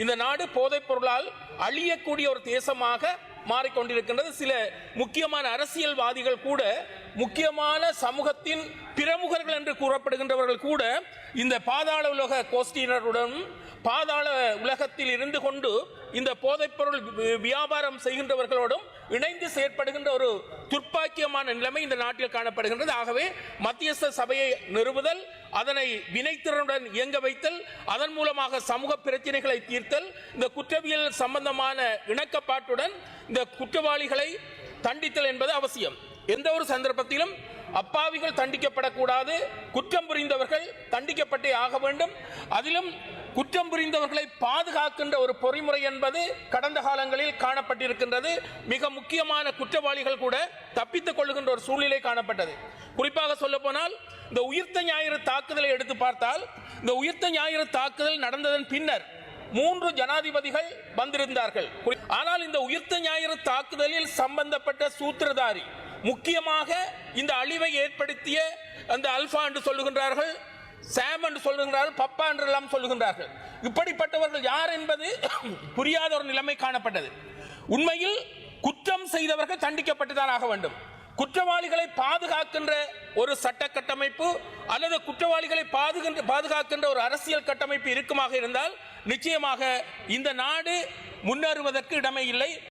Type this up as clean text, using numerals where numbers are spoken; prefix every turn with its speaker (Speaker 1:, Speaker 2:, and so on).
Speaker 1: இந்த நாடு போதைப் பொருளால் அழியக்கூடிய ஒரு தேசமாக மாறிக்கொண்டிருக்கின்றது. சில முக்கியமான அரசியல்வாதிகள் கூட, முக்கியமான சமூகத்தின் பிரமுகர்கள் என்று கூறப்படுகின்றவர்கள் கூட இந்த பாதாள உலக கோஷ்டியினருடன் பாதாள உலகத்தில் இருந்து கொண்டு இந்த போதைப்பொருள் வியாபாரம் செய்கின்றவர்களோடும் இணைந்து செயற்படுகின்ற ஒரு துர்ப்பாக்கியமான நிலைமை இந்த நாட்டில் காணப்படுகின்றது. ஆகவே மத்தியஸ்த சபையை நிறுவுதல், அதனை வினைத்திறனுடன் இயங்க வைத்தல், அதன் மூலமாக சமூக பிரச்சனைகளை தீர்த்தல், இந்த குற்றவியல் சம்பந்தமான இணக்கப்பாட்டுடன் இந்த குற்றவாளிகளை தண்டித்தல் என்பது அவசியம். எந்த ஒரு சந்தர்ப்பத்திலும் அப்பாவிகள் தண்டிக்கப்படக்கூடாது, குற்றம் புரிந்தவர்கள் தண்டிக்கப்பட்டே ஆக வேண்டும். அதிலும் குற்றம் புரிந்தவர்களை பாதுகாக்கின்ற ஒரு பொறிமுறை என்பது கடந்த காலங்களில் காணப்பட்டிருக்கின்றது. மிக முக்கியமான குற்றவாளிகள் கூட தப்பித்துக் கொள்ளுகின்ற ஒரு சூழ்நிலை காணப்பட்டது. குறிப்பாக சொல்ல போனால் இந்த உயிர்த்த ஞாயிறு தாக்குதலை எடுத்து பார்த்தால், இந்த உயிர்த்த ஞாயிறு தாக்குதல் நடந்ததன் பின்னர் 3 ஜனாதிபதிகள் வந்திருந்தார்கள். ஆனால் இந்த உயிர்த்த ஞாயிறு தாக்குதலில் சம்பந்தப்பட்ட சூத்திரதாரி, முக்கியமாக இந்த அழிவை ஏற்படுத்திய அந்த அல்பா என்று சொல்லுகின்றார்கள், சாம் என்று சொல்லுகின்றார்கள், பப்பா என்றெல்லாம் சொல்லுகின்றார்கள். இப்படிப்பட்டவர்கள் யார் என்பது புரியாத ஒரு நிலைமை காணப்பட்டது. உண்மையில் குற்றம் செய்தவர்கள் தண்டிக்கப்பட்டுதான் ஆக வேண்டும். குற்றவாளிகளை பாதுகாக்கின்ற ஒரு சட்ட கட்டமைப்பு அல்லது குற்றவாளிகளை பாதுகாக்கின்ற ஒரு அரசியல் கட்டமைப்பு இருக்குமாக இருந்தால் நிச்சயமாக இந்த நாடு முன்னேறுவதற்கு இடமே இல்லை.